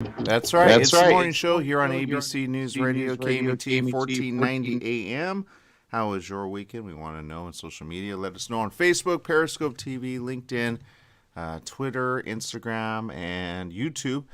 That's right. That's It's the right. morning It's the show morning here on show here on ABC News ABC Radio, News Radio, KMT KMT 1490 14. AM. How was your weekend? We want to know on social media. Let us know on Facebook, Periscope TV, LinkedIn, Twitter, Instagram, and YouTube.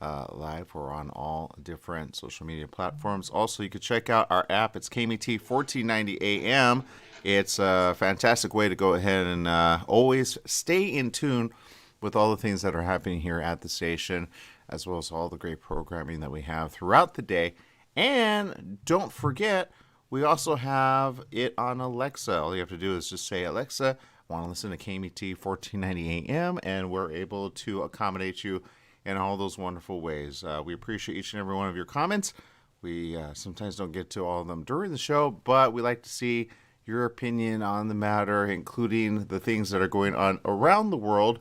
Live, we're on all different social media platforms. Also, you can check out our app. It's KMT 1490 AM. It's a fantastic way to go ahead and always stay in tune with all the things that are happening here at the station, as well as all the great programming that we have throughout the day. And don't forget, we also have it on Alexa. All you have to do is just say, Alexa, I want to listen to KMT 1490 AM, and we're able to accommodate you in all those wonderful ways. We appreciate each and every one of your comments. We sometimes don't get to all of them during the show, but we like to see your opinion on the matter, including the things that are going on around the world.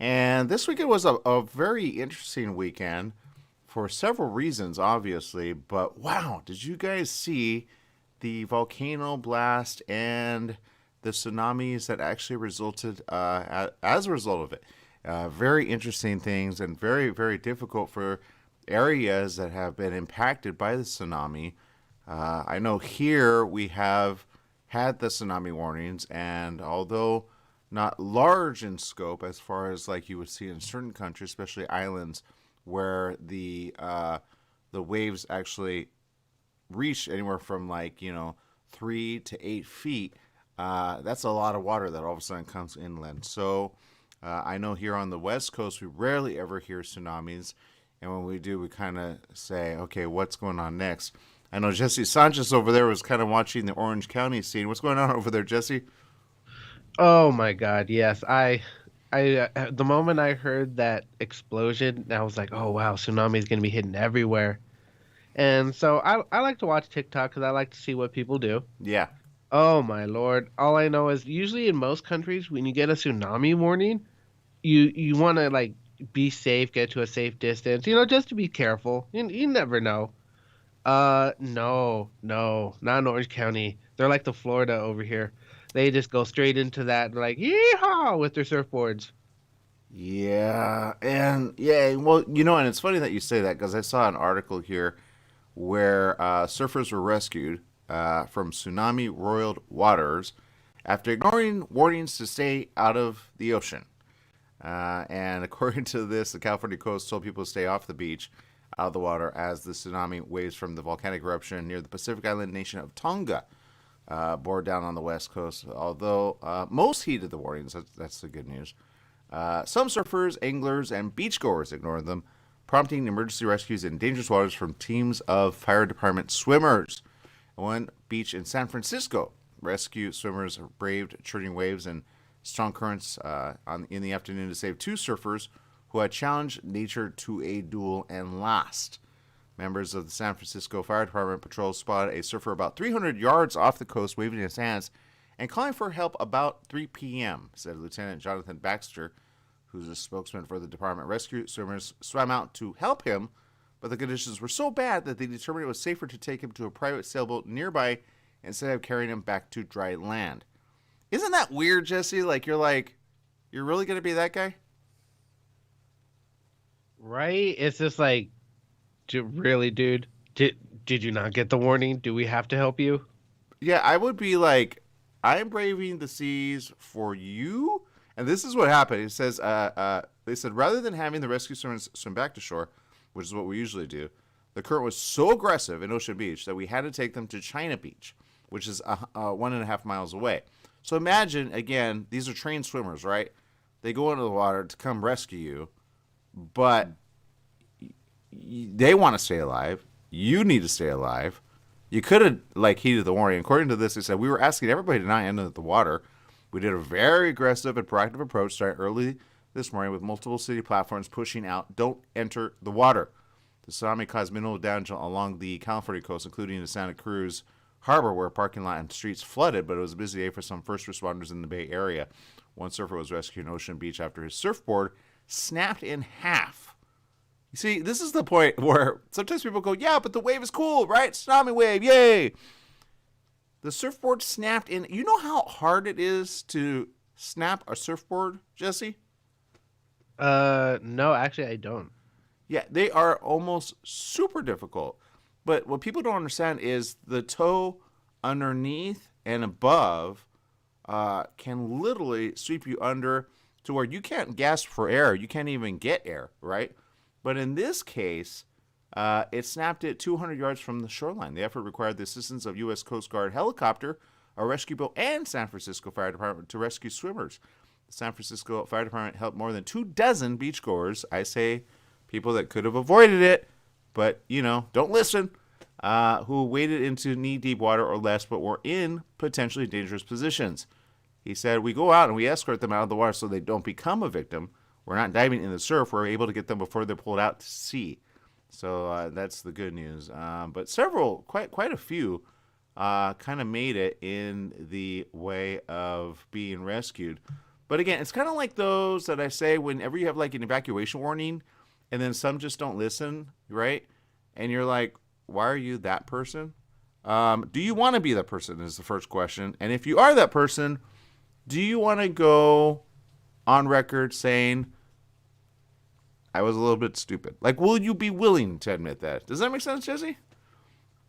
And this weekend was a very interesting weekend for several reasons, obviously. But wow, did you guys see the volcano blast and the tsunamis that actually resulted as a result of it? Very interesting things and very, very difficult for areas that have been impacted by the tsunami. I know here we have had the tsunami warnings, and although not large in scope as far as like you would see in certain countries, especially islands where the waves actually reach anywhere from 3 to 8 feet. That's a lot of water that all of a sudden comes inland. So I know here on the West Coast we rarely ever hear tsunamis, and when we do, we kind of say, okay, what's going on next? I know Jesse Sanchez over there was kind of watching the Orange County scene. What's going on over there, Jesse? Oh my God, yes. The moment I heard that explosion, I was like, oh wow, tsunami is gonna be hitting everywhere. And so I like to watch TikTok because I like to see what people do. Yeah. Oh my Lord. All I know is usually in most countries, when you get a tsunami warning, you want to like be safe, get to a safe distance, just to be careful. You never know. No, not in Orange County. They're like the Florida over here. They just go straight into that, like, yeehaw, with their surfboards. Yeah, and yeah, well, and it's funny that you say that because I saw an article here where surfers were rescued from tsunami roiled waters after ignoring warnings to stay out of the ocean. And according to this, the California coast told people to stay off the beach, out of the water, as the tsunami waves from the volcanic eruption near the Pacific island nation of Tonga bore down on the west coast. Although most heeded the warnings, that's the good news. Some surfers, anglers, and beachgoers ignored them, prompting emergency rescues in dangerous waters from teams of fire department swimmers. One beach in San Francisco, rescue swimmers braved churning waves and strong currents in the afternoon to save two surfers who had challenged nature to a duel and lost. Members of the San Francisco Fire Department patrol spotted a surfer about 300 yards off the coast waving his hands and calling for help about 3 p.m., said Lieutenant Jonathan Baxter, who's a spokesman for the department. Rescue swimmers swam out to help him, but the conditions were so bad that they determined it was safer to take him to a private sailboat nearby instead of carrying him back to dry land. Isn't that weird, Jesse? You're really going to be that guy? Right? It's just like, really, dude? Did you not get the warning? Do we have to help you? Yeah, I would be like, I'm braving the seas for you. And this is what happened. It says, they said, rather than having the rescue swimmers swim back to shore, which is what we usually do, the current was so aggressive in Ocean Beach that we had to take them to China Beach, which is 1.5 miles away. So imagine, again, these are trained swimmers, right? They go into the water to come rescue you, but they want to stay alive. You need to stay alive. You could have heeded the warning. According to this, they said we were asking everybody to not enter the water. We did a very aggressive and proactive approach starting early this morning with multiple city platforms pushing out, don't enter the water. The tsunami caused minimal damage along the California coast, including the Santa Cruz harbor, where a parking lot and streets flooded, but it was a busy day for some first responders in the Bay Area. One surfer was rescued in Ocean Beach after his surfboard snapped in half. You see, this is the point where sometimes people go, yeah, but the wave is cool, right? Tsunami wave, yay! The surfboard snapped in. You know how hard it is to snap a surfboard, Jesse? No, actually, I don't. Yeah, they are almost super difficult. But what people don't understand is the toe underneath and above can literally sweep you under to where you can't gasp for air. You can't even get air, right? But in this case, it snapped it 200 yards from the shoreline. The effort required the assistance of U.S. Coast Guard helicopter, a rescue boat, and San Francisco Fire Department to rescue swimmers. The San Francisco Fire Department helped more than 24 beachgoers. I say people that could have avoided it, but, don't listen, who waded into knee-deep water or less but were in potentially dangerous positions. He said, we go out and we escort them out of the water so they don't become a victim. We're not diving in the surf. We're able to get them before they're pulled out to sea. So that's the good news. But several, quite a few, kind of made it in the way of being rescued. But again, it's kind of like those that I say whenever you have like an evacuation warning and then some just don't listen, right? And you're like, why are you that person? Do you want to be that person is the first question. And if you are that person, do you want to go on record saying, I was a little bit stupid? Like, will you be willing to admit that? Does that make sense, Jesse?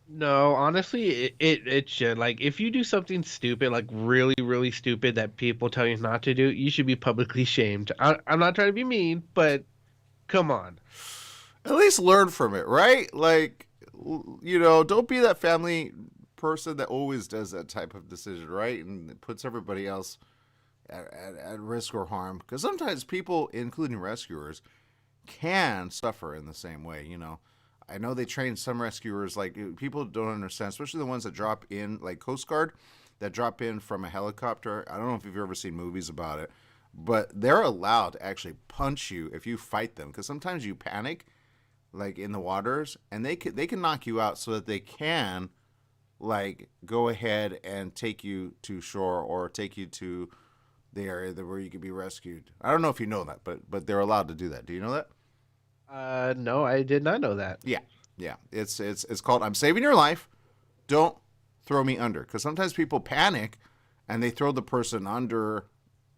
No, honestly, it should. Like, if you do something stupid, like really, really stupid that people tell you not to do, you should be publicly shamed. I'm not trying to be mean, but come on. At least learn from it, right? Like, don't be that family person that always does that type of decision, right? And it puts everybody else at risk or harm. Because sometimes people, including rescuers, can suffer in the same way, I know they train some rescuers, like people don't understand, especially the ones that drop in, like Coast Guard, that drop in from a helicopter. I don't know if you've ever seen movies about it, but they're allowed to actually punch you if you fight them, because sometimes you panic, like in the waters, and they can knock you out so that they can, like, go ahead and take you to shore or take you to the area where you could be rescued. I don't know if you know that, but they're allowed to do that. Do you know that? No, I did not know that. Yeah, yeah. It's called "I'm saving your life. Don't throw me under." Because sometimes people panic, and they throw the person under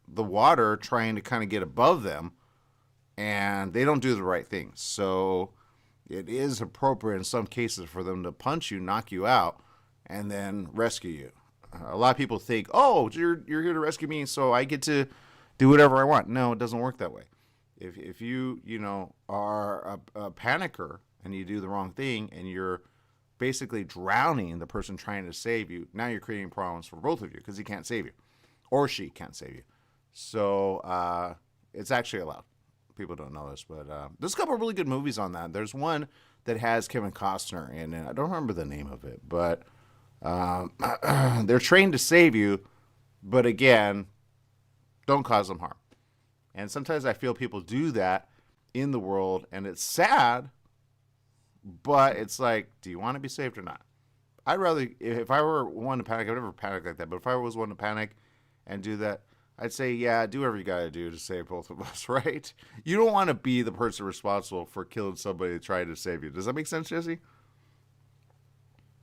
the water, trying to kind of get above them, and they don't do the right thing. So it is appropriate in some cases for them to punch you, knock you out, and then rescue you. A lot of people think, "Oh, you're here to rescue me, so I get to do whatever I want." No, it doesn't work that way. If you are a panicker and you do the wrong thing and you're basically drowning the person trying to save you, now you're creating problems for both of you because he can't save you or she can't save you. So it's actually allowed. People don't know this, but there's a couple of really good movies on that. There's one that has Kevin Costner in it. I don't remember the name of it, but they're trained to save you, but again, don't cause them harm. And sometimes I feel people do that in the world, and it's sad, but it's like, do you want to be saved or not? I'd rather, if I were one to panic, I've never panicked like that, but if I was one to panic and do that, I'd say, yeah, do whatever you got to do to save both of us, right? You don't want to be the person responsible for killing somebody trying to save you. Does that make sense, Jesse?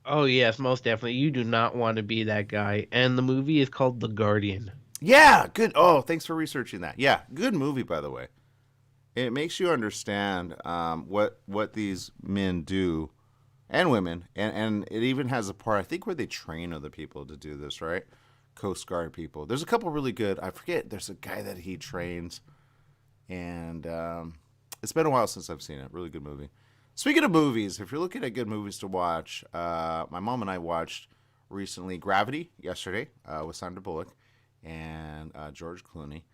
Oh yes, most definitely. You do not want to be that guy. And the movie is called The Guardian. Yeah, good. Oh, thanks for researching that. Yeah, good movie, by the way. It makes you understand what these men do and women, and it even has a part I think where they train other people to do this, right? Coast Guard people. There's a couple really good. I forget. There's a guy that he trains, and it's been a while since I've seen it. Really good movie. Speaking of movies, if you're looking at good movies to watch, my mom and I watched recently Gravity yesterday with Sandra Bullock and George Clooney,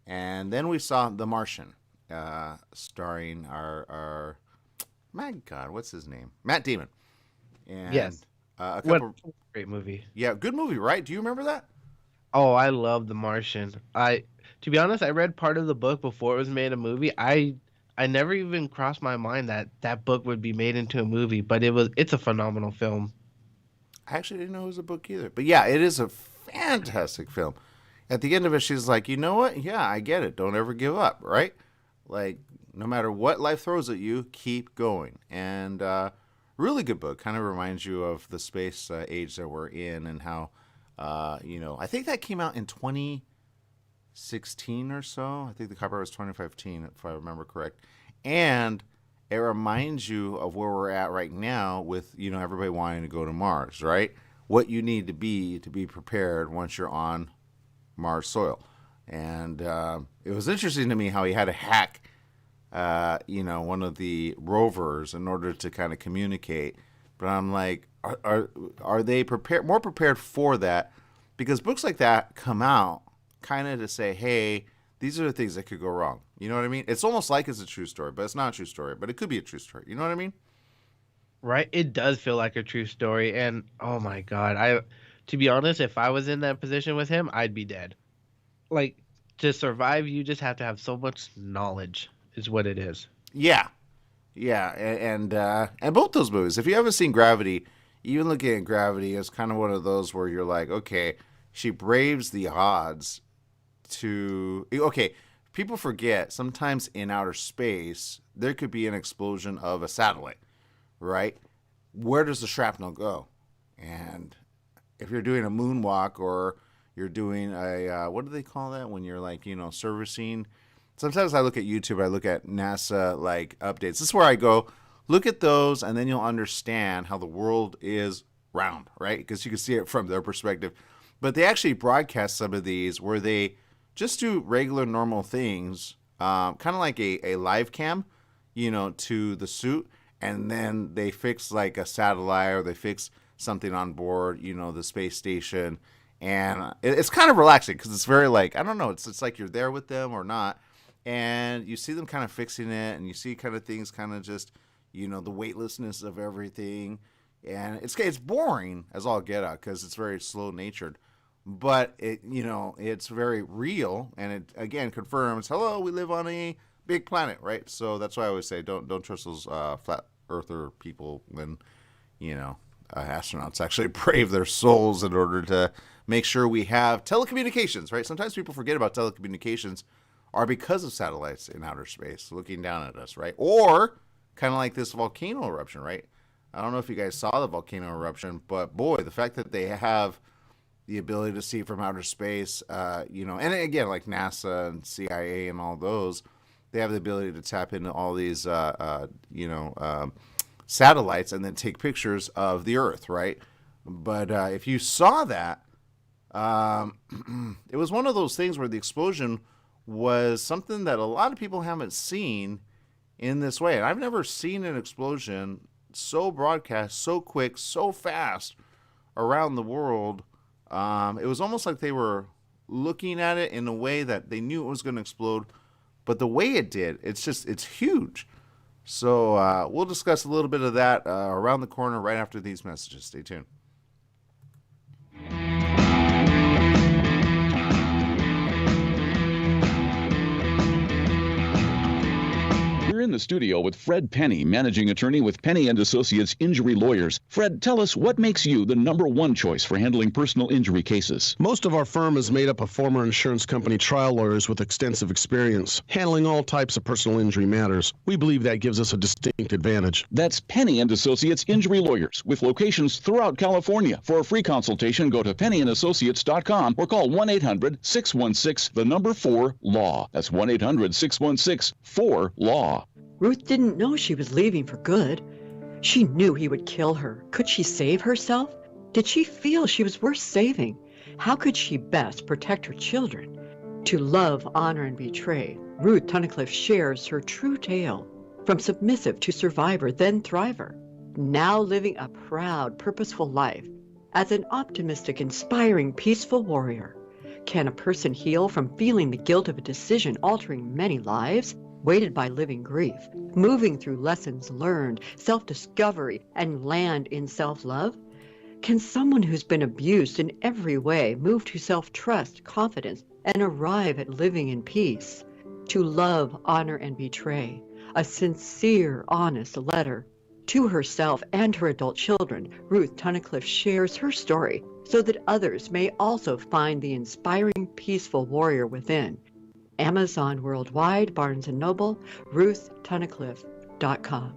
and then we saw The Martian, starring our my God, what's his name? Matt Damon, and Yes. a What couple. a great movie. Yeah, good movie, right? Do you remember that? Oh, I love The Martian. To be honest, I read part of the book before it was made a movie. I never even crossed my mind that that book would be made into a movie, but it's a phenomenal film. I actually didn't know it was a book either, but yeah, it is a fantastic film. At the end of it, she's like, you know what? Yeah, I get it. Don't ever give up, right? Like, no matter what life throws at you, keep going. And really good book. Kind of reminds you of the space age that we're in and how, I think that came out in 2016 or so. I think the cover was 2015, if I remember correct. And it reminds you of where we're at right now with, everybody wanting to go to Mars, right? What you need to be prepared once you're on Mars soil. And it was interesting to me how he had to hack, one of the rovers in order to kind of communicate. But I'm like, are they more prepared for that? Because books like that come out kind of to say, hey, these are the things that could go wrong. You know what I mean? It's almost like it's a true story, but it's not a true story. But it could be a true story. You know what I mean? Right? It does feel like a true story, and oh my God, to be honest, if I was in that position with him, I'd be dead. Like, to survive, you just have to have so much knowledge, is what it is. Yeah, yeah, and both those movies. If you haven't seen Gravity, even looking at Gravity is kind of one of those where you're like, okay, she braves the odds to. Okay, people forget sometimes in outer space there could be an explosion of a satellite, right? Where does the shrapnel go? And if you're doing a moonwalk or you're doing a what do they call that when you're like servicing? Sometimes I look at YouTube, I look at NASA like updates. This is where I go look at those, and then you'll understand how the world is round, right? Because you can see it from their perspective. But they actually broadcast some of these where they just do regular normal things, kind of like a live cam, to the suit, and then they fix like a satellite or they fix something on board, the space station. And it's kind of relaxing because it's very like, I don't know, it's like you're there with them or not. And you see them kind of fixing it, and you see kind of things kind of just, the weightlessness of everything. And it's boring as all get out because it's very slow natured. But it's very real, and it again confirms, hello, we live on a big planet, right? So that's why I always say don't trust those flat earther people when astronauts actually brave their souls in order to make sure we have telecommunications, right? Sometimes people forget about telecommunications are because of satellites in outer space looking down at us, right? Or kind of like this volcano eruption, right? I don't know if you guys saw the volcano eruption, but boy, the fact that they have the ability to see from outer space, and again, like NASA and CIA and all those, they have the ability to tap into all these, satellites and then take pictures of the Earth, right? But if you saw that, it was one of those things where the explosion was something that a lot of people haven't seen in this way. And I've never seen an explosion so broadcast, so quick, so fast around the world. It was almost like they were looking at it in a way that they knew it was going to explode. But the way it did, it's huge. So we'll discuss a little bit of that around the corner right after these messages. Stay tuned. We're in the studio with Fred Penny, managing attorney with Penny and Associates Injury Lawyers. Fred, tell us what makes you the number one choice for handling personal injury cases. Most of our firm is made up of former insurance company trial lawyers with extensive experience handling all types of personal injury matters. We believe that gives us a distinct advantage. That's Penny and Associates Injury Lawyers with locations throughout California. For a free consultation, go to pennyandassociates.com or call 1-800-616-4-LAW. That's 1-800-616-4-LAW. Ruth didn't know she was leaving for good. She knew he would kill her. Could she save herself? Did she feel she was worth saving? How could she best protect her children? To love, honor, and betray, Ruth Tunnicliffe shares her true tale. From submissive to survivor, then thriver. Now living a proud, purposeful life as an optimistic, inspiring, peaceful warrior. Can a person heal from feeling the guilt of a decision altering many lives? Weighted by living grief, moving through lessons learned, self-discovery, and land in self-love? Can someone who's been abused in every way move to self-trust, confidence, and arrive at living in peace? To love, honor, and betray, a sincere, honest letter. To herself and her adult children, Ruth Tunnicliffe shares her story so that others may also find the inspiring, peaceful warrior within. Amazon worldwide, Barnes & Noble, RuthTunnicliffe.com.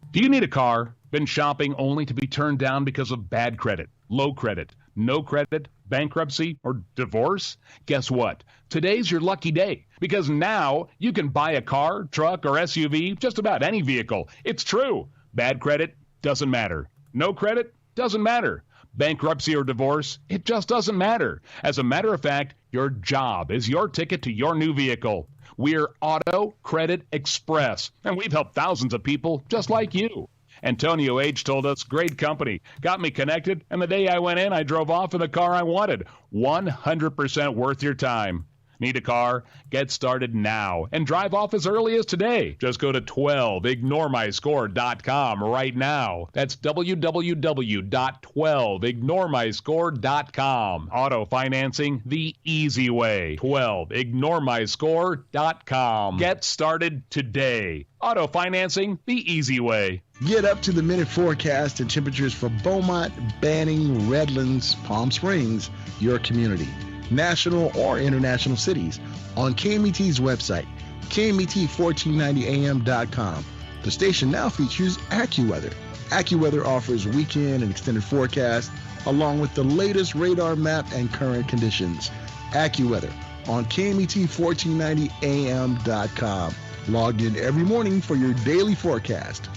Do you need a car? Been shopping only to be turned down because of bad credit, low credit, no credit, bankruptcy, or divorce? Guess what? Today's your lucky day, because now you can buy a car, truck, or SUV, just about any vehicle. It's true. Bad credit doesn't matter. No credit doesn't matter. Bankruptcy or divorce, it just doesn't matter. As a matter of fact, your job is your ticket to your new vehicle. We're Auto Credit Express, and we've helped thousands of people just like you. Antonio H. told us, great company, got me connected, and the day I went in, I drove off in the car I wanted. 100% worth your time. Need a car? Get started now and drive off as early as today. Just go to 12ignoremyscore.com right now. That's www.12ignoremyscore.com. Auto financing the easy way. 12ignoremyscore.com. Get started today. Auto financing the easy way. Get up to the minute forecast and temperatures for Beaumont, Banning, Redlands, Palm Springs, your community, national or international cities, on KMET's website, KMET1490am.com. The station now features AccuWeather. AccuWeather offers weekend and extended forecasts along with the latest radar map and current conditions. AccuWeather on KMET1490am.com. Logged in every morning for your daily forecast.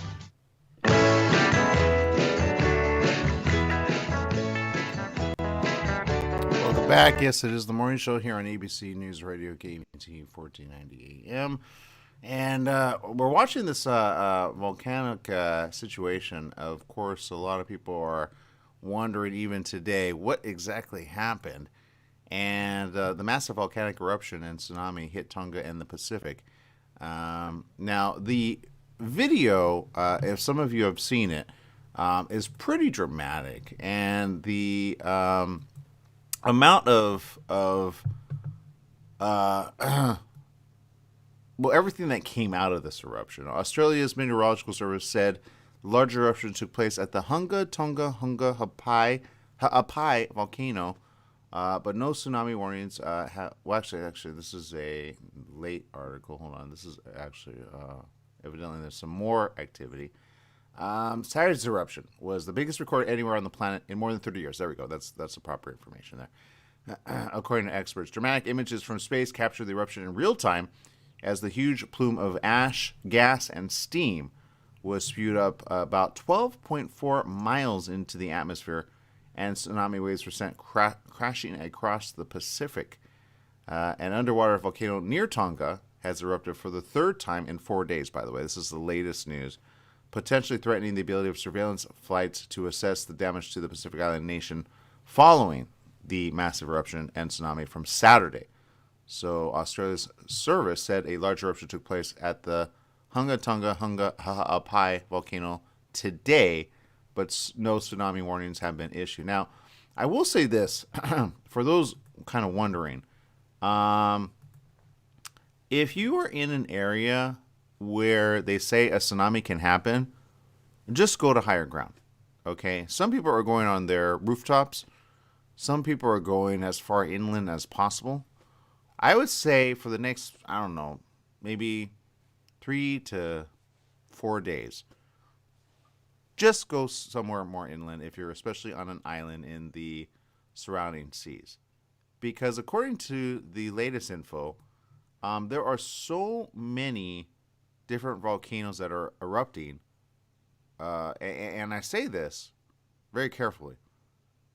Welcome back. Yes, it is the morning show here on ABC News Radio, KMET 1490 AM. And we're watching this volcanic situation. Of course, a lot of people are wondering even today what exactly happened. And the massive volcanic eruption and tsunami hit Tonga and the Pacific. Now, the video, if some of you have seen it, is pretty dramatic. And the amount of well, everything that came out of this eruption. Australia's Meteorological Service said the large eruption took place at the Hunga Tonga Hunga Ha'apai volcano, but no tsunami warnings. Well, actually, this is a late article. Hold on, this is actually evidently there's some more activity. Saturday's eruption was the biggest recorded anywhere on the planet in more than 30 years. There we go. That's the proper information there. According to experts, dramatic images from space captured the eruption in real time as the huge plume of ash, gas, and steam was spewed up about 12.4 miles into the atmosphere, and tsunami waves were sent crashing across the Pacific. An underwater volcano near Tonga has erupted for the third time in 4 days, by the way. This is the latest news, potentially threatening the ability of surveillance flights to assess the damage to the Pacific Island nation following the massive eruption and tsunami from Saturday. So Australia's service said a large eruption took place at the Hunga Tonga Hunga Ha'apai volcano today, but no tsunami warnings have been issued. Now, I will say this, for those kind of wondering, if you are in an area where they say a tsunami can happen, just go to higher ground, okay? Some people are going on their rooftops. Some people are going as far inland as possible. I would say for the next, I don't know, maybe 3 to 4 days, just go somewhere more inland if you're especially on an island in the surrounding seas. Because according to the latest info, there are so many different volcanoes that are erupting. And I say this very carefully,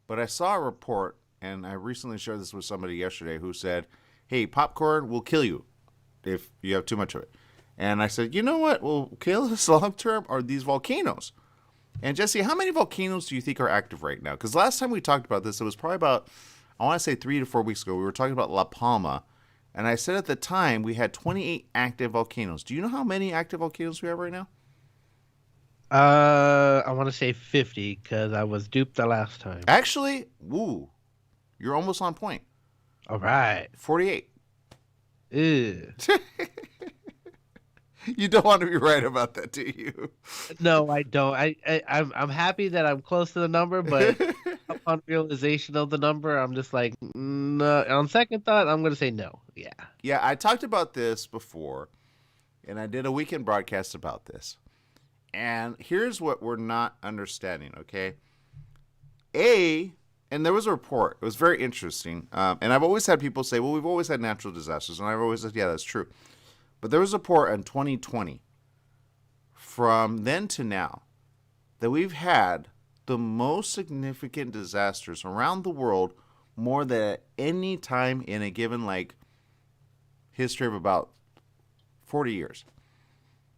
but I saw a report, and I recently shared this with somebody yesterday who said, hey, popcorn will kill you if you have too much of it. And I said, you know what will kill us long term are these volcanoes. And Jesse, how many volcanoes do you think are active right now? Because last time we talked about this, it was probably about, I want to say 3 to 4 weeks ago, we were talking about La Palma. And I said at the time we had 28 active volcanoes. Do you know how many active volcanoes we have right now? I want to say 50 because I was duped the last time. Actually, you're almost on point. All right. 48. Ew. You don't want to be right about that, do you? No, I don't. I'm happy that I'm close to the number, but upon realization of the number, I'm just like, no. On second thought, I'm going to say no. Yeah. Yeah, I talked about this before, and I did a weekend broadcast about this. And here's what we're not understanding, okay? And there was a report. It was very interesting. And I've always had people say, well, we've always had natural disasters. And I've always said, yeah, that's true. But there was a report in 2020 from then to now that we've had the most significant disasters around the world more than at any time in a given history of about 40 years.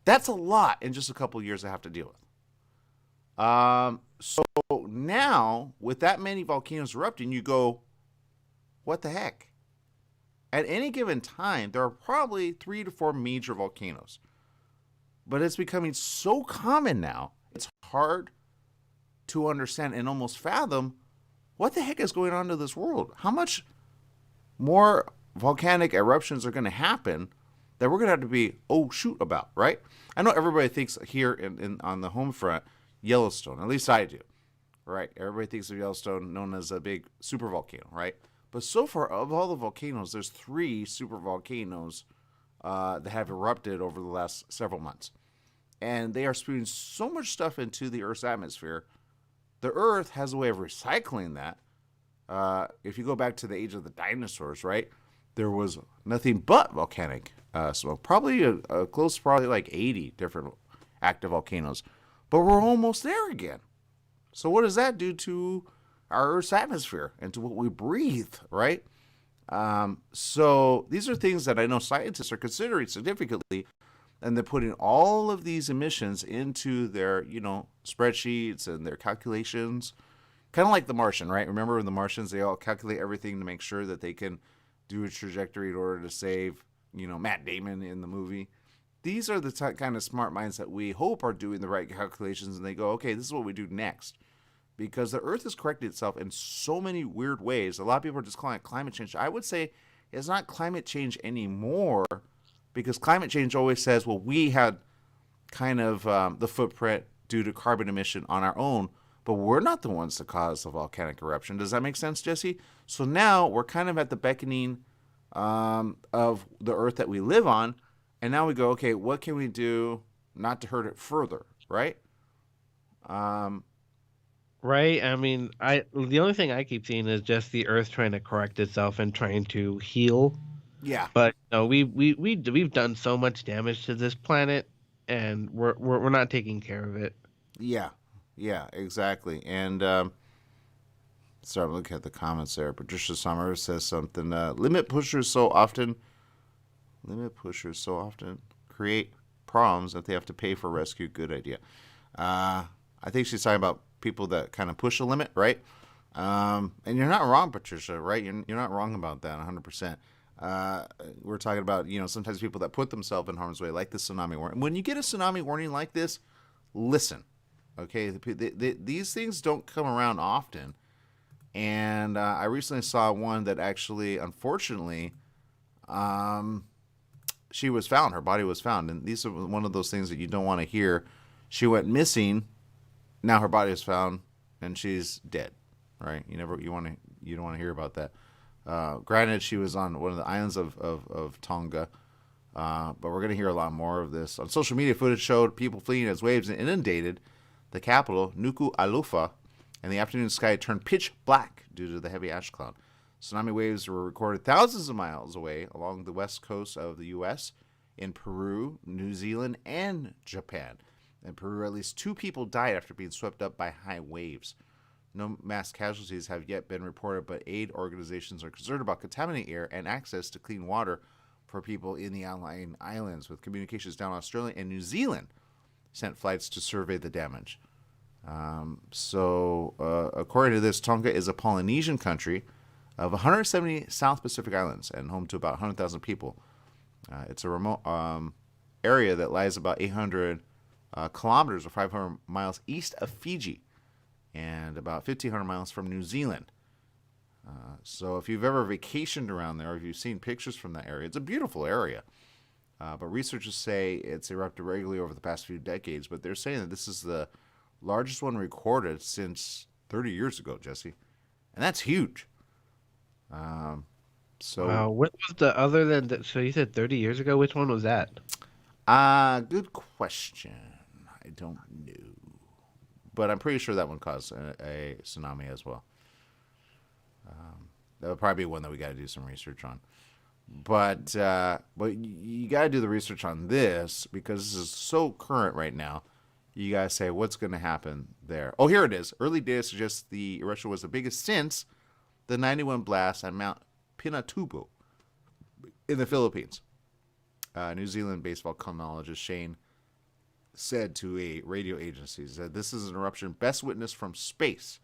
That's a lot in just a couple of years I have to deal with. So now, with that many volcanoes erupting, you go, what the heck? At any given time, there are probably 3 to 4 major volcanoes. But it's becoming so common now, it's hard to understand and almost fathom what the heck is going on to this world. How much more volcanic eruptions are going to happen that we're going to have to be, about, right? I know everybody thinks here on the home front, Yellowstone. At least I do, right? Everybody thinks of Yellowstone known as a big super volcano, right? But so far, of all the volcanoes, there's 3 super volcanoes that have erupted over the last several months. And they are spewing so much stuff into the Earth's atmosphere. The Earth has a way of recycling that. If you go back to the age of the dinosaurs, right? There was nothing but volcanic smoke. Probably close to probably 80 different active volcanoes. But we're almost there again. So what does that do to our Earth's atmosphere and to what we breathe, right? So these are things that I know scientists are considering significantly, and they're putting all of these emissions into their, spreadsheets and their calculations. Kind of like The Martian, right? Remember in The Martians, they all calculate everything to make sure that they can do a trajectory in order to save, Matt Damon in the movie. These are the kind of smart minds that we hope are doing the right calculations, and they go, okay, this is what we do next. Because the Earth has corrected itself in so many weird ways. A lot of people are just calling it climate change. I would say it's not climate change anymore, because climate change always says, well, we had kind of the footprint due to carbon emission on our own, but we're not the ones that caused the volcanic eruption. Does that make sense, Jesse? So now we're kind of at the beckoning of the Earth that we live on. And now we go, okay, what can we do not to hurt it further, right? Right. I mean, the only thing I keep seeing is just the Earth trying to correct itself and trying to heal. Yeah. But we've done so much damage to this planet, and we're not taking care of it. Yeah, exactly. And sorry, I'm looking at the comments there. Patricia Summers says something. Limit pushers so often create problems that they have to pay for rescue. Good idea. I think she's talking about people that kind of push a limit, right? And you're not wrong, Patricia, right? You're not wrong about that 100%. We're talking about, sometimes people that put themselves in harm's way, like the tsunami warning. When you get a tsunami warning like this, listen, okay? These things don't come around often. And I recently saw one that actually, unfortunately, she was found. Her body was found. And these are one of those things that you don't want to hear. She went missing. Now her body is found, and she's dead. Right? You don't want to hear about that. Granted, she was on one of the islands of Tonga, but we're going to hear a lot more of this. On social media, footage showed people fleeing as waves inundated the capital, Nuku'alofa, and the afternoon sky turned pitch black due to the heavy ash cloud. Tsunami waves were recorded thousands of miles away along the west coast of the U.S., in Peru, New Zealand, and Japan. In Peru, at least 2 people died after being swept up by high waves. No mass casualties have yet been reported, but aid organizations are concerned about contaminated air and access to clean water for people in the outlying islands, with communications down Australia and New Zealand sent flights to survey the damage. According to this, Tonga is a Polynesian country of 170 South Pacific islands and home to about 100,000 people. It's a remote area that lies about 800 kilometers or 500 miles east of Fiji, and about 1,500 miles from New Zealand. So if you've ever vacationed around there, or if you've seen pictures from that area, it's a beautiful area. But researchers say it's erupted regularly over the past few decades, but they're saying that this is the largest one recorded since 30 years ago, Jesse. And that's huge. Wow, what was the other than that? So you said 30 years ago. Which one was that? Good question. I don't know. But I'm pretty sure that one caused a tsunami as well. That'll probably be one that we got to do some research on. But you got to do the research on this because this is so current right now. You got to say what's going to happen there. Oh, here it is. Early data suggests the eruption was the biggest since the 91 blast at Mount Pinatubo in the Philippines. New Zealand-based volcanologist Shane said to a radio agency that this is an eruption best witnessed from space.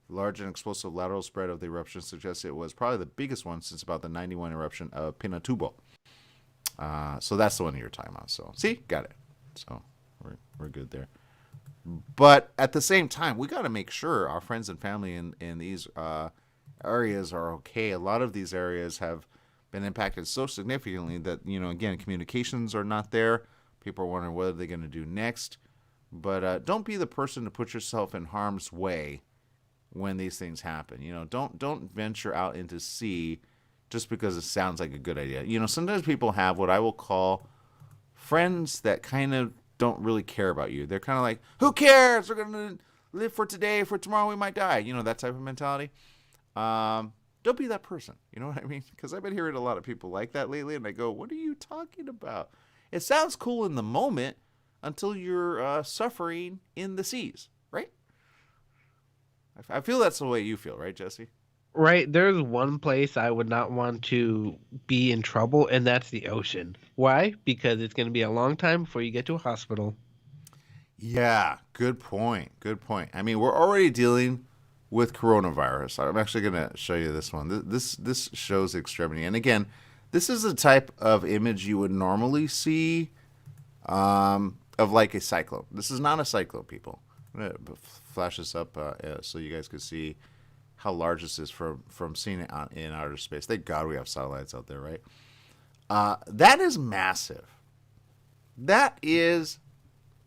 The large and explosive lateral spread of the eruption suggests it was probably the biggest one since about the 91 eruption of Pinatubo. So that's the one you're talking about. So, see? Got it. So, we're good there. But at the same time, we got to make sure our friends and family in these areas are okay. A lot of these areas have been impacted so significantly that, again, communications are not there. People are wondering what are they going to do next. But don't be the person to put yourself in harm's way when these things happen. Don't venture out into sea just because it sounds like a good idea. Sometimes people have what I will call friends that kind of don't really care about you. They're kind of like, who cares? We're going to live for today. For tomorrow we might die. That type of mentality. Don't be that person. You know what I mean? Because I've been hearing a lot of people like that lately, and I go, what are you talking about? It sounds cool in the moment until you're suffering in the seas, right? I feel that's the way you feel, right, Jesse? Right. There's one place I would not want to be in trouble, and that's the ocean. Why? Because it's going to be a long time before you get to a hospital. Yeah, good point. Good point. I mean, we're already dealing with coronavirus. I'm actually going to show you this one. This shows the extremity. And again, this is the type of image you would normally see of like a cyclone. This is not a cyclone, people. I'm going to flash this up so you guys can see how large this is from seeing it in outer space. Thank God we have satellites out there, right? That is massive. That is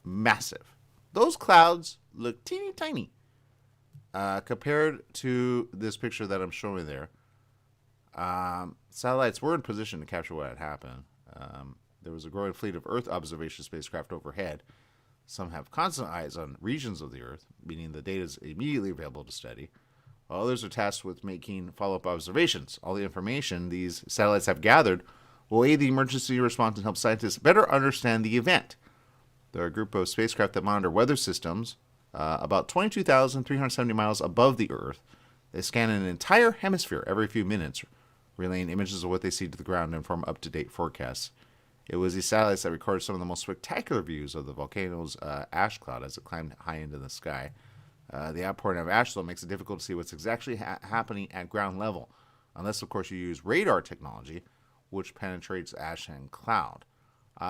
massive. Those clouds look teeny tiny compared to this picture that I'm showing there. Satellites were in position to capture what had happened. There was a growing fleet of Earth observation spacecraft overhead. Some have constant eyes on regions of the Earth, meaning the data is immediately available to study, while others are tasked with making follow-up observations. All the information these satellites have gathered will aid the emergency response and help scientists better understand the event. There are a group of spacecraft that monitor weather systems about 22,370 miles above the Earth. They scan an entire hemisphere every few minutes, relaying images of what they see to the ground and form up-to-date forecasts. It was these satellites that recorded some of the most spectacular views of the volcano's ash cloud as it climbed high into the sky. The outpouring of ash, though, makes it difficult to see what's exactly happening at ground level, unless, of course, you use radar technology, which penetrates ash and cloud.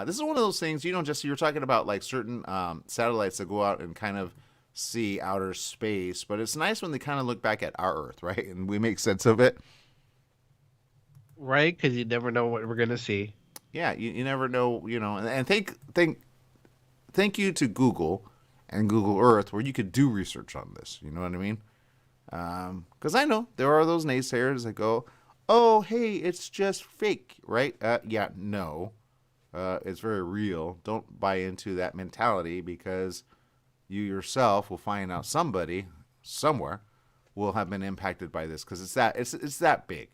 This is one of those things, Jesse, you're talking about like certain satellites that go out and kind of see outer space, but it's nice when they kind of look back at our Earth, right? And we make sense of it. Right, because you never know what we're going to see. Yeah, you never know, and thank you to Google and Google Earth where you could do research on this, you know what I mean? Because I know there are those naysayers that go, oh, hey, it's just fake, right? Yeah, no, it's very real. Don't buy into that mentality because you yourself will find out somebody somewhere will have been impacted by this because it's that big.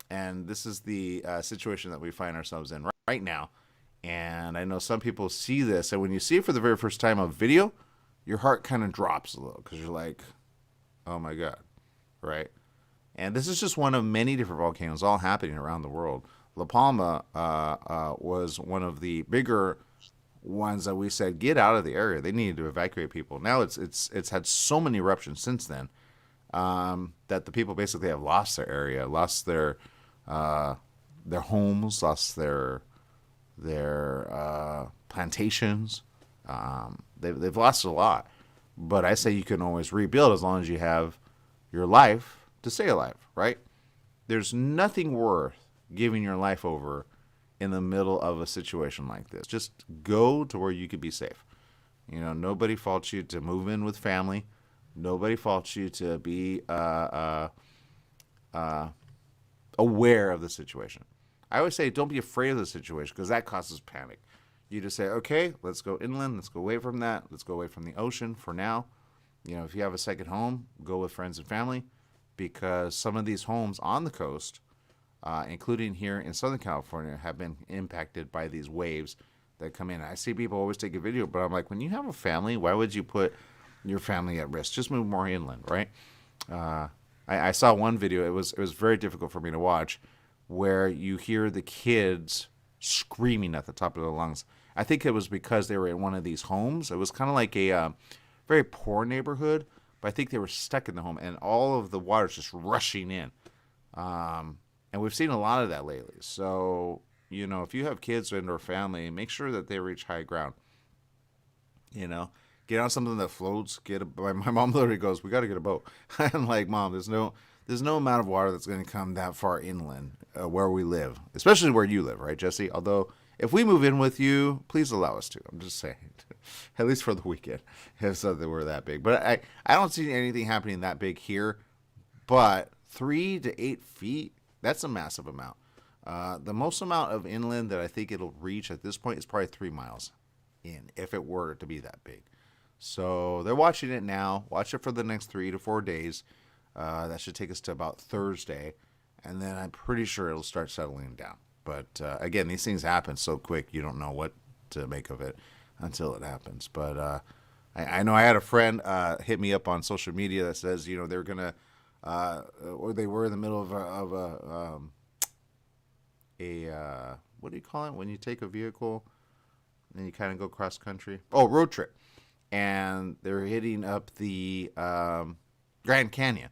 And this is the situation that we find ourselves in right now. And I know some people see this, and when you see it for the very first time on video, your heart kind of drops a little because you're like, oh my God, right? And this is just one of many different volcanoes all happening around the world. La Palma was one of the bigger ones that we said, get out of the area. They needed to evacuate people. Now it's had so many eruptions since then that the people basically have lost their area, lost their homes, lost their plantations. They've lost a lot. But I say you can always rebuild as long as you have your life to stay alive, right? There's nothing worth giving your life over in the middle of a situation like this. Just go to where you could be safe. Nobody faults you to move in with family. Nobody faults you to be aware of the situation. I always say don't be afraid of the situation because that causes panic. You just say, okay, let's go inland. Let's go away from that. Let's go away from the ocean for now. If you have a second home, go with friends and family. because some of these homes on the coast, including here in Southern California, have been impacted by these waves that come in. I see people always take a video, but I'm like, when you have a family, why would you put your family at risk? Just move more inland, right? I saw one video. It was very difficult for me to watch, where you hear the kids screaming at the top of their lungs. I think it was because they were in one of these homes. It was kind of like a very poor neighborhood, but I think they were stuck in the home, and all of the water's just rushing in. And we've seen a lot of that lately. So, if you have kids and or family, make sure that they reach high ground. Get on something that floats. My mom literally goes, "We got to get a boat." I'm like, "Mom, there's no amount of water that's going to come that far inland where we live, especially where you live, right, Jesse? Although, if we move in with you, please allow us to. I'm just saying, at least for the weekend, if something were that big. But I don't see anything happening that big here. But 3 to 8 feet, that's a massive amount. The most amount of inland that I think it'll reach at this point is probably 3 miles in, if it were to be that big. So they're watching it now. Watch it for the next 3 to 4 days. That should take us to about Thursday. And then I'm pretty sure it'll start settling down. But again, these things happen so quick, you don't know what to make of it until it happens. But I know I had a friend hit me up on social media that says, they're going to, or they were in the middle of a what do you call it when you take a vehicle and you kind of go cross country? Oh, road trip. And they're hitting up the Grand Canyon.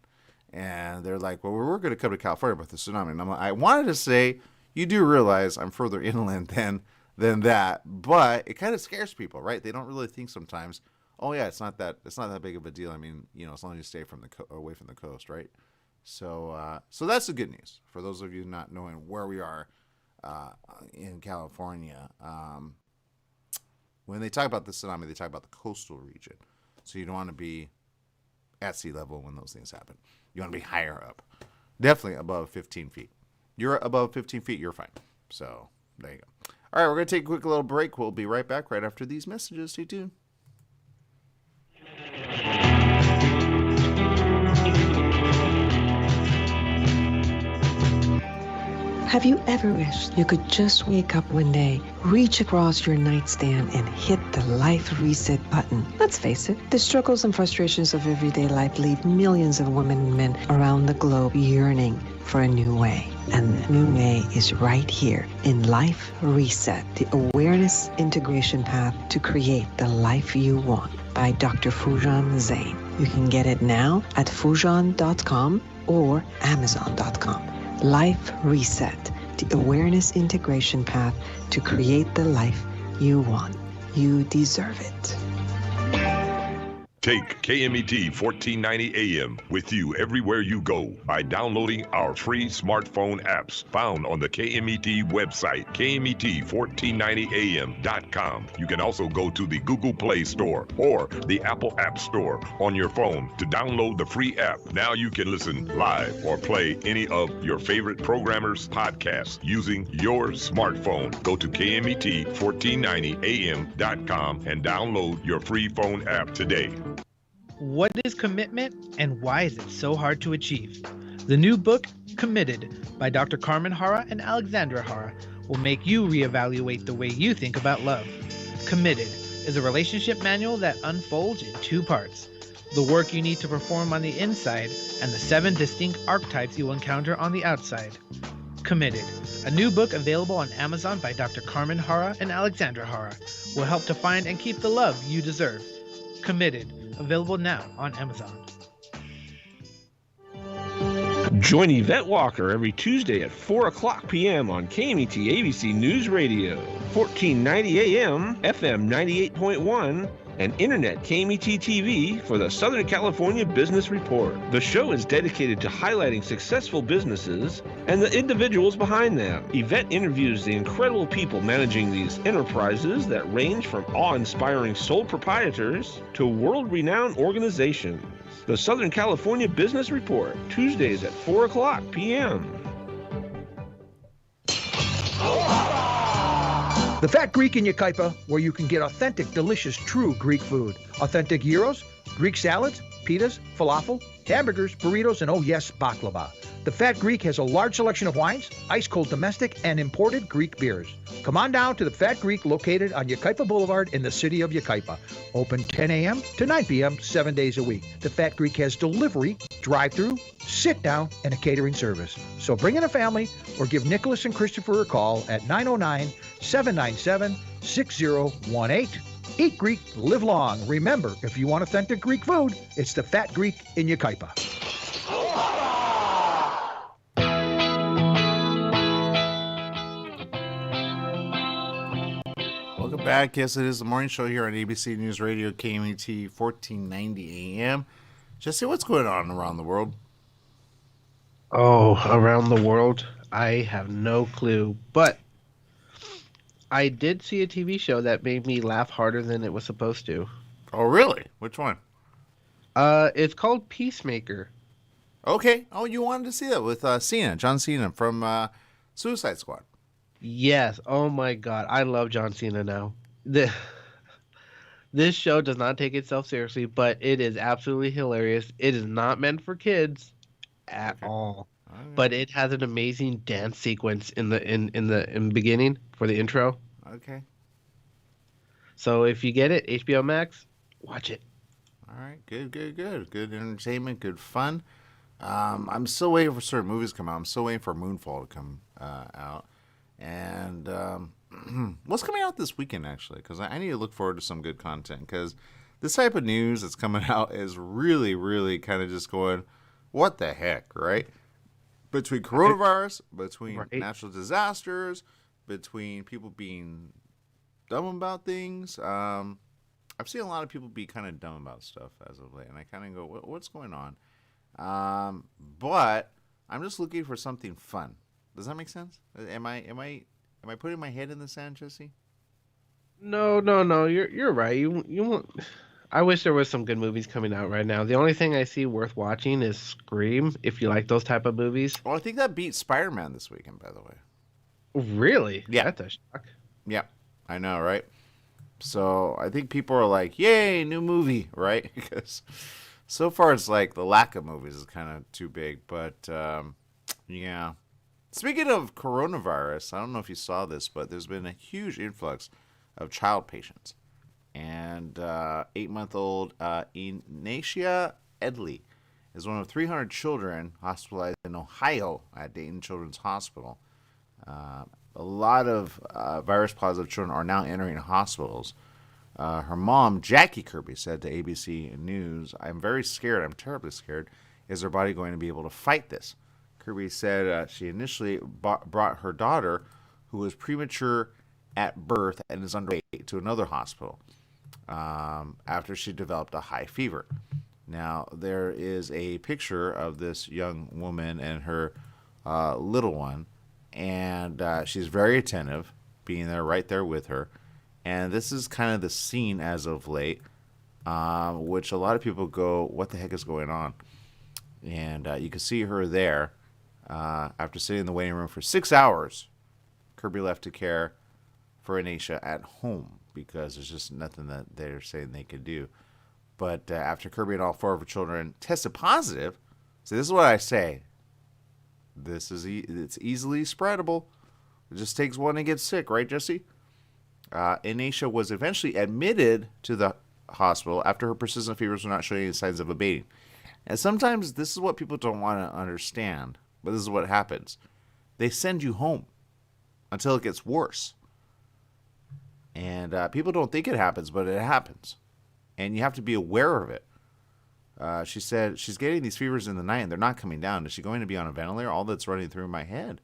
And they're like, well, we're going to come to California with the tsunami. And I wanted to say, you do realize I'm further inland than that, but it kind of scares people, right? They don't really think sometimes, oh yeah, it's not that big of a deal. I mean, as long as you stay away from the coast, right? So that's the good news for those of you not knowing where we are in California. When they talk about the tsunami, they talk about the coastal region. So you don't want to be at sea level when those things happen. You want to be higher up, definitely above 15 feet. You're above 15 feet, you're fine. So there you go. All right, we're going to take a quick little break. We'll be right back right after these messages. Stay tuned. Have you ever wished you could just wake up one day, reach across your nightstand, and hit the life reset button? Let's face it, the struggles and frustrations of everyday life leave millions of women and men around the globe yearning for a new way. And the new way is right here in Life Reset, the awareness integration path to create the life you want by Dr. Fujan Zain. You can get it now at fujan.com or amazon.com. Life Reset, the awareness integration path to create the life you want. You deserve it. Take KMET 1490 AM with you everywhere you go by downloading our free smartphone apps found on the KMET website, KMET1490am.com. You can also go to the Google Play Store or the Apple App Store on your phone to download the free app. Now you can listen live or play any of your favorite programmers' podcasts using your smartphone. Go to KMET1490am.com and download your free phone app today. What is commitment and why is it so hard to achieve? The new book, Committed, by Dr. Carmen Hara and Alexandra Hara, will make you reevaluate the way you think about love. Committed is a relationship manual that unfolds in 2 parts: the work you need to perform on the inside and the 7 distinct archetypes you will encounter on the outside. Committed, a new book available on Amazon by Dr. Carmen Hara and Alexandra Hara, will help to find and keep the love you deserve. Committed, available now on Amazon. Join Yvette Walker every Tuesday at 4 o'clock p.m. on KMET ABC News Radio, 1490 AM, FM 98.1, and Internet KMET TV for the Southern California Business Report. The show is dedicated to highlighting successful businesses and the individuals behind them. Yvette interviews the incredible people managing these enterprises that range from awe-inspiring sole proprietors to world-renowned organizations. The Southern California Business Report, Tuesdays at 4 o'clock p.m. The Fat Greek in Yucaipa, where you can get authentic, delicious, true Greek food. Authentic gyros, Greek salads, pitas, falafel, hamburgers, burritos, and oh yes, baklava. The Fat Greek has a large selection of wines, ice-cold domestic, and imported Greek beers. Come on down to the Fat Greek located on Yucaipa Boulevard in the city of Yucaipa. Open 10 a.m. to 9 p.m. 7 days a week. The Fat Greek has delivery, drive-through, sit-down, and a catering service. So bring in a family or give Nicholas and Christopher a call at 909-797-6018. Eat Greek, live long. Remember, if you want authentic Greek food, it's the Fat Greek in Yucaipa. Welcome back. Yes, it is the morning show here on ABC News Radio, KMET 1490 AM. Jesse, what's going on around the world? Oh, around the world? I have no clue. But I did see a TV show that made me laugh harder than it was supposed to. Oh, really? Which one? It's called Peacemaker. Okay. Oh, you wanted to see that with John Cena from Suicide Squad. Yes. Oh my God. I love John Cena now. This show does not take itself seriously, but it is absolutely hilarious. It is not meant for kids at all. But it has an amazing dance sequence in the beginning for the intro. Okay. So if you get it, HBO Max, watch it. All right. Good. Good entertainment, good fun. I'm still waiting for certain movies to come out. I'm still waiting for Moonfall to come out. And what's coming out this weekend, actually? Because I need to look forward to some good content. Because this type of news that's coming out is really, really kind of just going, what the heck, right? Between coronavirus, between natural disasters, between people being dumb about things. I've seen a lot of people be kind of dumb about stuff as of late. And I kind of go, what's going on? But I'm just looking for something fun. Does that make sense? Am I putting my head in the sand, Jesse? No. You're right. You won't. I wish there was some good movies coming out right now. The only thing I see worth watching is Scream. If you like those type of movies. Well, I think that beat Spider-Man this weekend, by the way. Really? Yeah. That's a shock. Yeah, I know, right? So I think people are like, "Yay, new movie!" Right? Because so far it's like the lack of movies is kind of too big. But yeah. Speaking of coronavirus, I don't know if you saw this, but there's been a huge influx of child patients. And 8-month-old Inacia Edley is one of 300 children hospitalized in Ohio at Dayton Children's Hospital. A lot of virus-positive children are now entering hospitals. Her mom, Jackie Kirby, said to ABC News, "I'm very scared. I'm terribly scared. Is her body going to be able to fight this?" Kirby said she initially brought her daughter, who was premature at birth and is underweight, to another hospital after she developed a high fever. Now, there is a picture of this young woman and her little one, and she's very attentive, being there right there with her. And this is kind of the scene as of late, which a lot of people go, what the heck is going on? And you can see her there. After sitting in the waiting room for 6 hours, Kirby left to care for Inacia at home because there's just nothing that they're saying they could do. But after Kirby and all 4 of her children tested positive, so this is what I say. It's easily spreadable. It just takes one to get sick, right, Jesse? Inacia was eventually admitted to the hospital after her persistent fevers were not showing any signs of abating. And sometimes this is what people don't want to understand. But this is what happens. They send you home until it gets worse. And people don't think it happens, but it happens. And you have to be aware of it. She said she's getting these fevers in the night and they're not coming down. Is she going to be on a ventilator? All that's running through my head.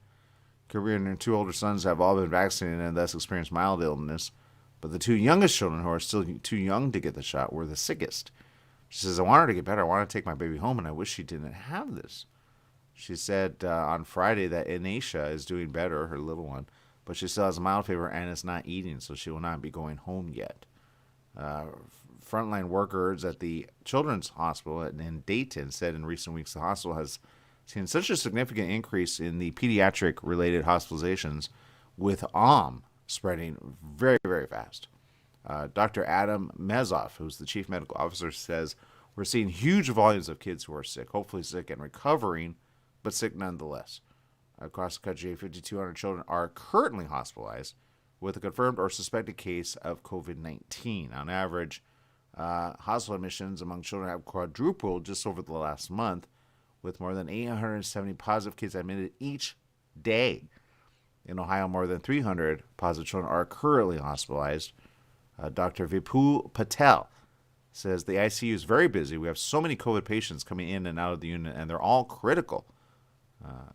Kirby and her 2 older sons have all been vaccinated and thus experienced mild illness. But the 2 youngest children, who are still too young to get the shot, were the sickest. She says, I want her to get better. I want to take my baby home, and I wish she didn't have this. She said on Friday that Inacia is doing better, her little one, but she still has a mild fever and is not eating, so she will not be going home yet. Frontline workers at the Children's Hospital in Dayton said in recent weeks the hospital has seen such a significant increase in the pediatric-related hospitalizations with spreading very, very fast. Dr. Adam Mezoff, who's the chief medical officer, says we're seeing huge volumes of kids who are sick, hopefully sick and recovering, but sick nonetheless. Across the country, 5,200 children are currently hospitalized with a confirmed or suspected case of COVID-19. On average, hospital admissions among children have quadrupled just over the last month, with more than 870 positive kids admitted each day. In Ohio, more than 300 positive children are currently hospitalized. Dr. Vipul Patel says the ICU is very busy. We have so many COVID patients coming in and out of the unit, and they're all critical.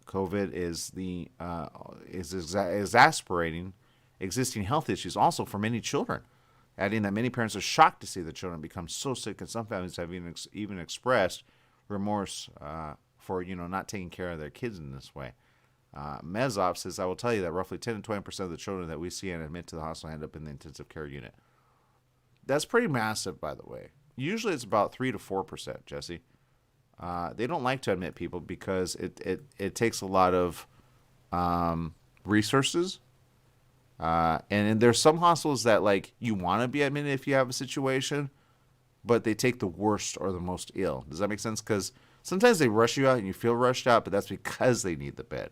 COVID is exacerbating existing health issues also for many children, adding that many parents are shocked to see the children become so sick, and some families have even expressed remorse for not taking care of their kids in this way. Mezoff says, I will tell you that roughly 10 to 20% of the children that we see and admit to the hospital end up in the intensive care unit. That's pretty massive, by the way. Usually it's about 3 to 4%, Jesse. They don't like to admit people because it takes a lot of resources. And there's some hospitals that, like, you want to be admitted if you have a situation, but they take the worst or the most ill. Does that make sense? Because sometimes they rush you out and you feel rushed out, but that's because they need the bed.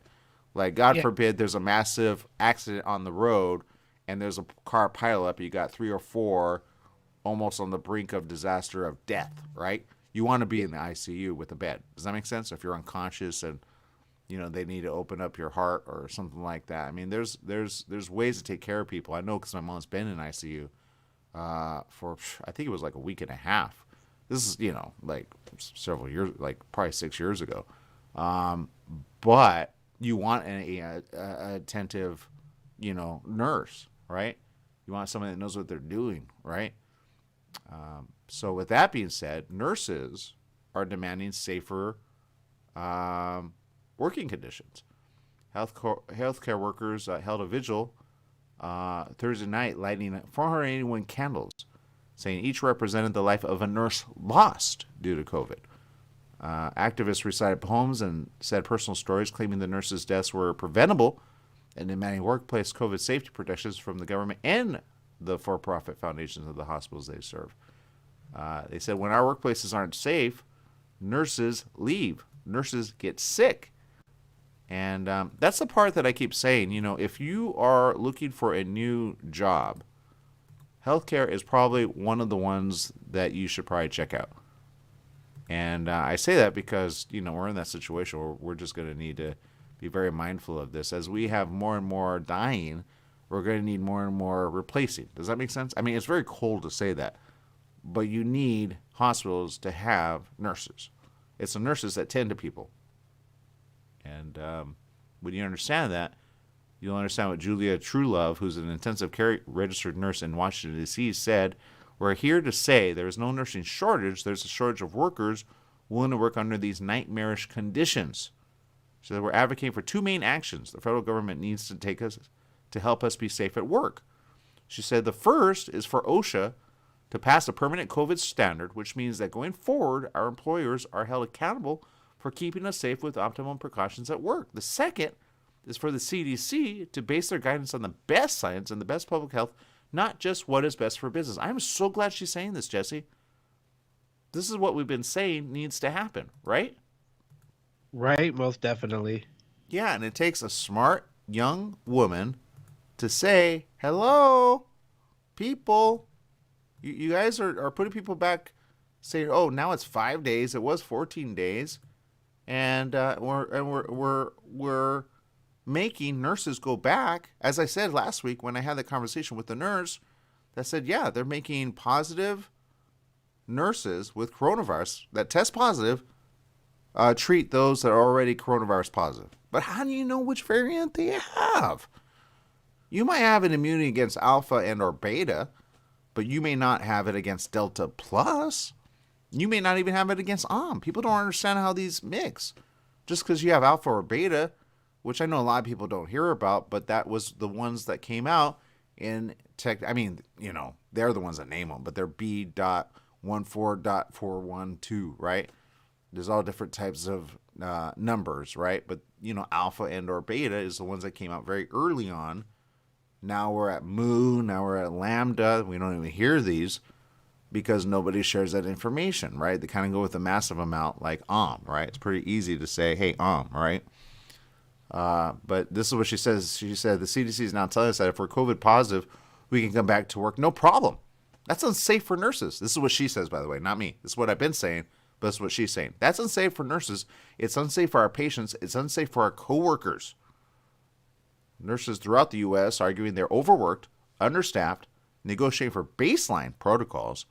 Like, God forbid, there's a massive accident on the road and there's a car pileup. You got 3 or 4 almost on the brink of disaster of death, right? You want to be in the ICU with a bed. Does that make sense? If you're unconscious and they need to open up your heart or something like that. I mean, there's ways to take care of people. I know because my mom's been in ICU for, I think it was like a week and a half. This is, like several years, like probably 6 years ago. But you want an attentive, nurse, right? You want somebody that knows what they're doing, right? So with that being said, nurses are demanding safer working conditions. Healthcare workers held a vigil Thursday night, lighting 481 candles, saying each represented the life of a nurse lost due to COVID. Activists recited poems and said personal stories, claiming the nurses' deaths were preventable and demanding workplace COVID safety protections from the government and the for-profit foundations of the hospitals they serve. They said, when our workplaces aren't safe, nurses leave. Nurses get sick. And that's the part that I keep saying, if you are looking for a new job, healthcare is probably one of the ones that you should probably check out. And I say that because, we're in that situation where we're just going to need to be very mindful of this. As we have more and more dying, we're going to need more and more replacing. Does that make sense? I mean, it's very cold to say that, but you need hospitals to have nurses. It's the nurses that tend to people. And when you understand that, you'll understand what Julia Truelove, who's an intensive care registered nurse in Washington, D.C., said. We're here to say there is no nursing shortage. There's a shortage of workers willing to work under these nightmarish conditions. So we're advocating for 2 main actions the federal government needs to take us to help us be safe at work. She said the first is for OSHA to pass a permanent COVID standard, which means that going forward, our employers are held accountable for keeping us safe with optimum precautions at work. The second is for the CDC to base their guidance on the best science and the best public health, not just what is best for business. I'm so glad she's saying this, Jesse. This is what we've been saying needs to happen, right? Right, most definitely. Yeah, and it takes a smart young woman to say, hello, people. You guys are putting people back, saying, oh, now it's 5 days. It was 14 days. And we're making nurses go back. As I said last week when I had the conversation with the nurse that said, yeah, they're making positive nurses with coronavirus that test positive treat those that are already coronavirus positive. But how do you know which variant they have? You might have an immunity against alpha and or beta, but you may not have it against Delta Plus. You may not even have it against Om. People don't understand how these mix. Just because you have alpha or beta, which I know a lot of people don't hear about, but that was the ones that came out in tech. I mean, they're the ones that name them, but they're B.14.412, right? There's all different types of numbers, right? But, alpha and or beta is the ones that came out very early on, Now we're at Mu. Now we're at Lambda. We don't even hear these because nobody shares that information, right? They kind of go with a massive amount like right? It's pretty easy to say, hey, right? But this is what she says. She said the CDC is now telling us that if we're COVID positive, we can come back to work. No problem. That's unsafe for nurses. This is what she says, by the way, not me. This is what I've been saying, but this is what she's saying. That's unsafe for nurses. It's unsafe for our patients. It's unsafe for our coworkers. Nurses throughout the U.S. arguing they're overworked, understaffed, negotiating for baseline protocols,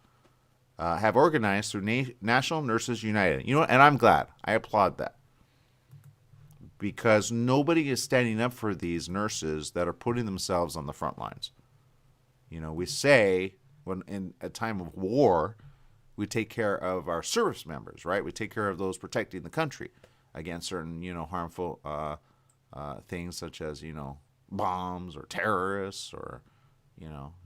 have organized through National Nurses United. You know, and I'm glad. I applaud that. Because nobody is standing up for these nurses that are putting themselves on the front lines. You know, we say when in a time of war, we take care of our service members, right? We take care of those protecting the country against certain, harmful things such as, bombs or terrorists or,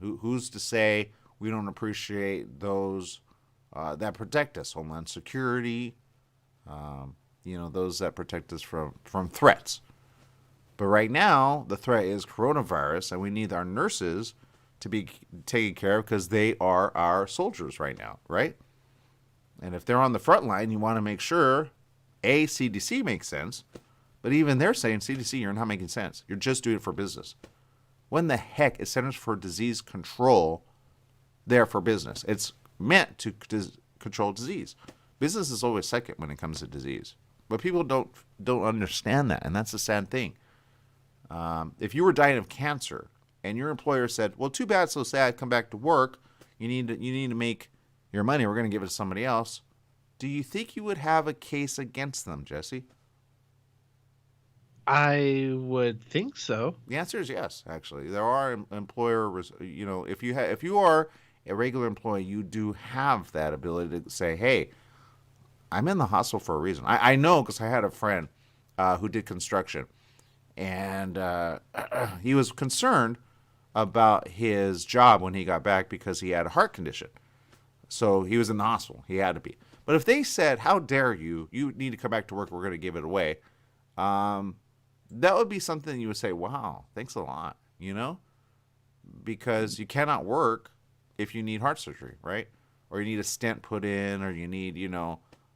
who's to say we don't appreciate those that protect us, Homeland Security, those that protect us from threats. But right now, the threat is coronavirus, and we need our nurses to be taken care of because they are our soldiers right now, right? And if they're on the front line, you want to make sure, CDC makes sense, but even they're saying, CDC, you're not making sense. You're just doing it for business. When the heck is Centers for Disease Control there for business? It's meant to control disease. Business is always second when it comes to disease. But people don't understand that, and that's a sad thing. If you were dying of cancer and your employer said, well, too bad, so sad, come back to work, you need to make your money, we're going to give it to somebody else, do you think you would have a case against them, Jesse? I would think so. The answer is yes, actually. There are employers, if you are a regular employee, you do have that ability to say, hey, I'm in the hospital for a reason. I know because I had a friend who did construction, and he was concerned about his job when he got back because he had a heart condition. So he was in the hospital. He had to be. But if they said, how dare you need to come back to work, we're going to give it away, that would be something you would say, wow, thanks a lot, because you cannot work if you need heart surgery, right? Or you need a stent put in, or you need,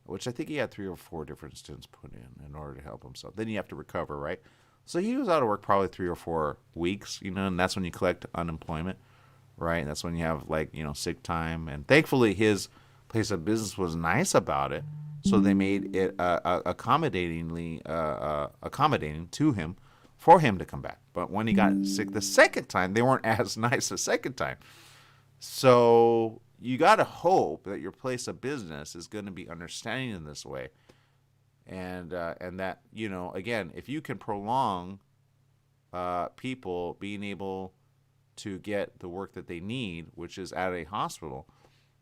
which I think he had 3 or 4 different stents put in order to help himself. Then you have to recover, right? So he was out of work probably 3 or 4 weeks, and that's when you collect unemployment, right? And that's when you have, sick time. And thankfully, his place of business was nice about it, so they made it accommodating to him for him to come back. But when he got sick the second time, they weren't as nice the second time. So you got to hope that your place of business is going to be understanding in this way. And that, again, if you can prolong people being able to get the work that they need, which is at a hospital,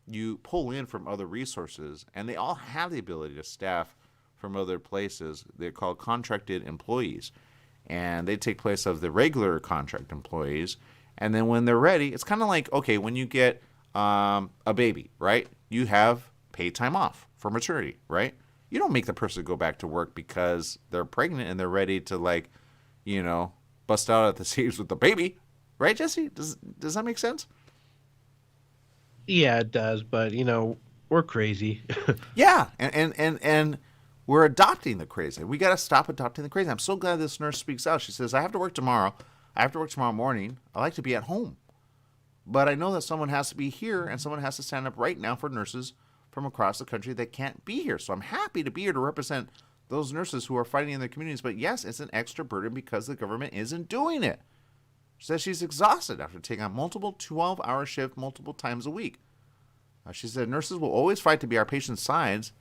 you pull in from other resources, and they all have the ability to staff from other places. They're called contracted employees, and they take place of the regular contract employees. And then when they're ready, it's kind of like, okay, when you get a baby, right? You have paid time off for maternity, right? You don't make the person go back to work because they're pregnant and they're ready to, bust out at the seams with the baby, right, Jesse? Does that make sense? Yeah, it does, but we're crazy. Yeah, and we're adopting the crazy. We got to stop adopting the crazy. I'm so glad this nurse speaks out. She says, I have to work tomorrow. I have to work tomorrow morning. I like to be at home. But I know that someone has to be here, and someone has to stand up right now for nurses from across the country that can't be here. So I'm happy to be here to represent those nurses who are fighting in their communities. But yes, it's an extra burden because the government isn't doing it. She says she's exhausted after taking on multiple 12-hour shifts multiple times a week. She said nurses will always fight to be our patient's sides,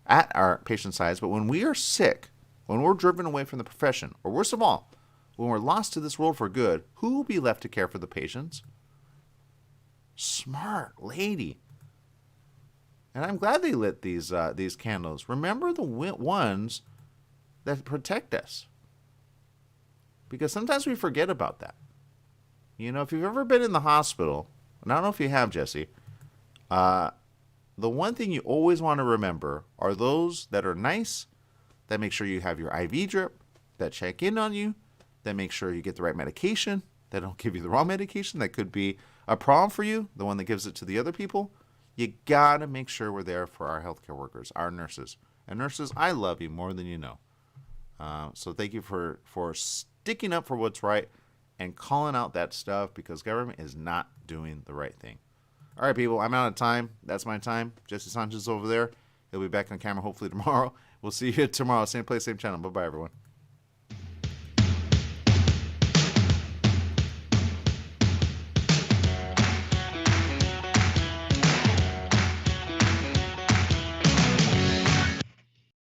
but when we are sick, when we're driven away from the profession, or worst of all, when we're lost to this world for good, who will be left to care for the patients? Smart lady. And I'm glad they lit these candles. Remember the ones that protect us. Because sometimes we forget about that. If you've ever been in the hospital, and I don't know if you have, Jesse, the one thing you always want to remember are those that are nice, that make sure you have your IV drip, that check in on you, that make sure you get the right medication, They don't give you the wrong medication. That could be a problem for you, the one that gives it to the other people. You got to make sure we're there for our healthcare workers, our nurses. And nurses, I love you more than you know. So thank you for sticking up for what's right and calling out that stuff, because government is not doing the right thing. All right, people, I'm out of time. That's my time. Jesse Sanchez over there. He'll be back on camera hopefully tomorrow. We'll see you tomorrow. Same place, same channel. Bye-bye, everyone.